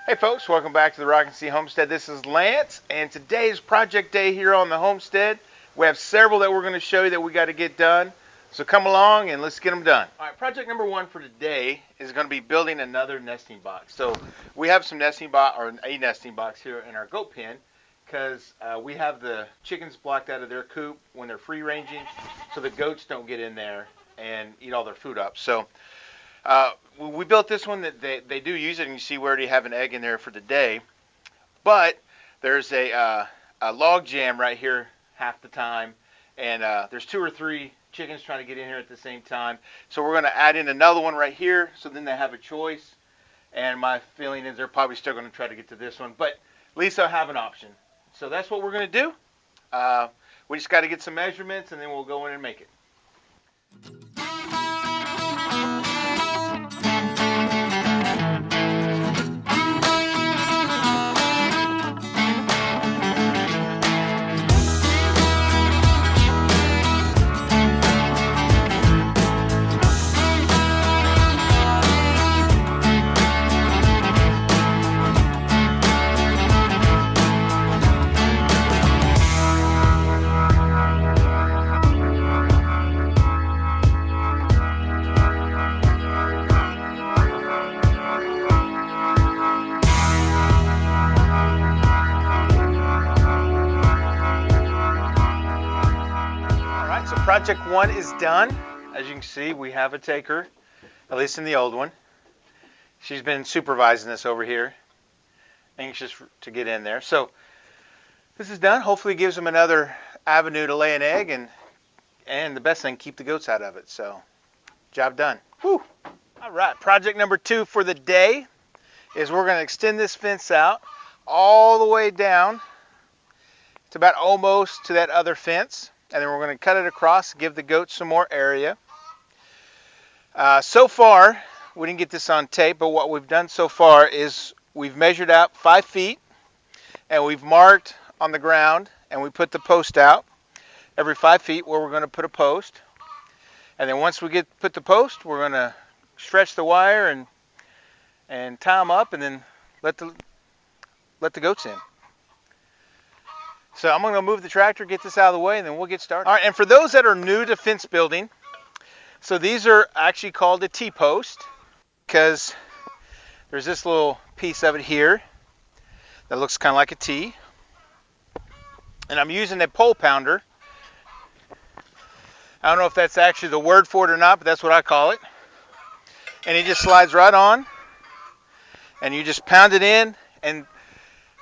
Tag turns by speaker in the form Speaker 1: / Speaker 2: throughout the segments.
Speaker 1: Hey folks, welcome back to the Rocking C Homestead. This is Lance, and today is project day here on the homestead. We have several that we're going to show you that we got to get done. So come along and let's get them done. All right, project number one for today is going to be building another nesting box. So we have some nesting box, or a nesting box here in our goat pen, because we have the chickens blocked out of their coop when they're free ranging, so the goats don't get in there and eat all their food up. So we built this one that they do use it, and you see we already have an egg in there for today. But there's a log jam right here half the time, and there's 2 or 3 chickens trying to get in here at the same time. So we're going to add in another one right here, so then they have a choice. And my feeling is they're probably still going to try to get to this one, but at least they'll have an option. So that's what we're going to do. We just got to get some measurements, and then we'll go in and make it. Project 1 is done. As you can see, we have a taker, at least in the old one. She's been supervising this over here, anxious to get in there. So this is done. Hopefully it gives them another avenue to lay an egg, and the best thing, keep the goats out of it. So job done. Whew. All right, project number 2 for the day is we're going to extend this fence out all the way down to about almost to that other fence. And then we're going to cut it across, give the goats some more area. So far, we didn't get this on tape, but what we've done so far is we've measured out 5 feet, and we've marked on the ground, and we put the post out every 5 feet where we're going to put a post. And then once we put the post, we're going to stretch the wire and tie them up, and then let the goats in. So I'm going to move the tractor, get this out of the way, and then we'll get started. All right, and for those that are new to fence building, so these are actually called a T-post because there's this little piece of it here that looks kind of like a T. And I'm using a pole pounder. I don't know if that's actually the word for it or not, but that's what I call it. And it just slides right on, and you just pound it in, and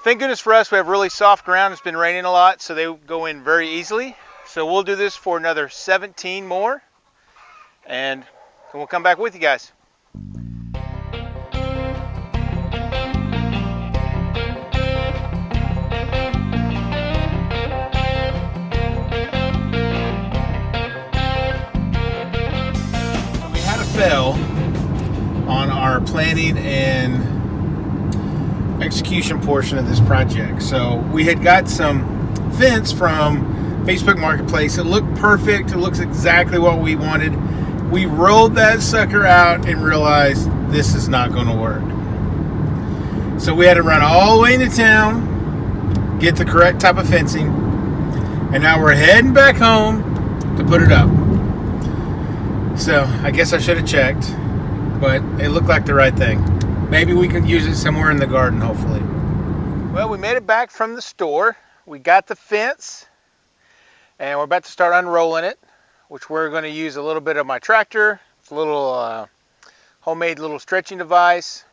Speaker 1: thank goodness for us, we have really soft ground. It's been raining a lot, so they go in very easily. So we'll do this for another 17 more, and then we'll come back with you guys. So we had a fail on our planning and execution portion of this project. So we had got some fence from Facebook Marketplace. It looked perfect. It looks exactly what we wanted. We rolled that sucker out and realized this is not going to work. So we had to run all the way into town, get the correct type of fencing, and now we're heading back home to put it up. So I guess I should have checked, but it looked like the right thing. Maybe we can use it somewhere in the garden, hopefully. Well, we made it back from the store. We got the fence, and we're about to start unrolling it, which we're going to use a little bit of my tractor. It's a little homemade little stretching device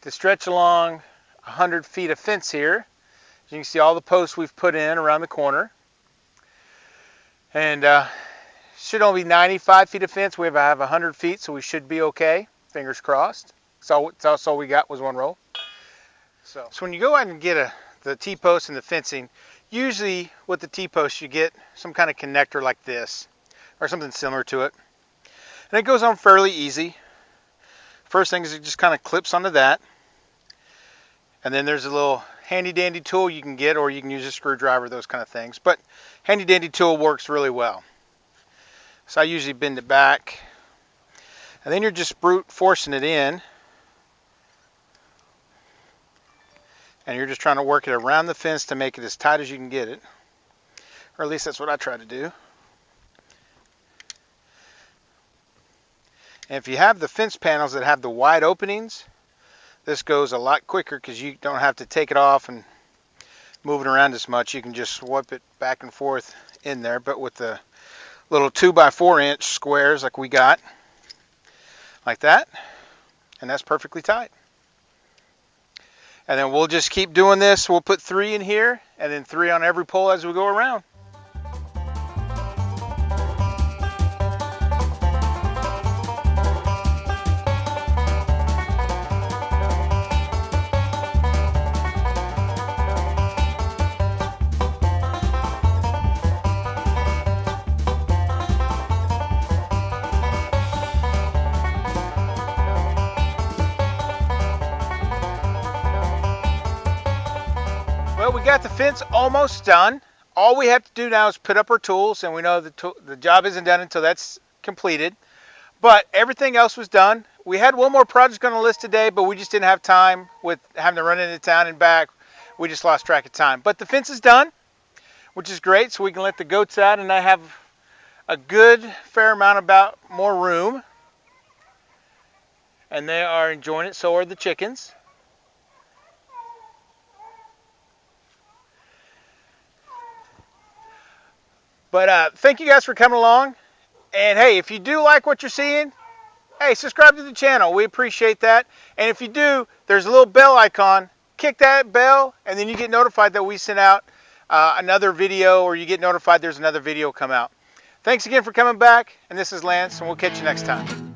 Speaker 1: to stretch along 100 feet of fence here. As you can see, all the posts we've put in around the corner. And should only be 95 feet of fence. We have 100 feet, so we should be okay. Fingers crossed. So that's all we got was one roll. So when you go out and get the T-post and the fencing, usually with the T-post you get some kind of connector like this or something similar to it. And it goes on fairly easy. First thing is it just kind of clips onto that. And then there's a little handy dandy tool you can get, or you can use a screwdriver, those kind of things. But handy dandy tool works really well. So I usually bend it back. And then you're just brute forcing it in. and you're just trying to work it around the fence to make it as tight as you can get it. Or at least that's what I try to do. And if you have the fence panels that have the wide openings, this goes a lot quicker because you don't have to take it off and move it around as much. You can just swipe it back and forth in there. But with the little 2x4 inch squares like we got, like that, and that's perfectly tight. And then we'll just keep doing this. We'll put 3 in here and then 3 on every pole as we go around. Well, we got the fence almost done. All we have to do now is put up our tools, and we know the job isn't done until that's completed. But everything else was done. We had one more project on the list today, but we just didn't have time with having to run into town and back. We just lost track of time. But the fence is done, which is great, so we can let the goats out, and I have a good fair amount about more room. And they are enjoying it, so are the chickens. But thank you guys for coming along. And hey, if you do like what you're seeing, hey, subscribe to the channel. We appreciate that. And if you do, there's a little bell icon. Kick that bell, and then you get notified that we send out another video, or you get notified there's another video come out. Thanks again for coming back. And this is Lance, and we'll catch you next time.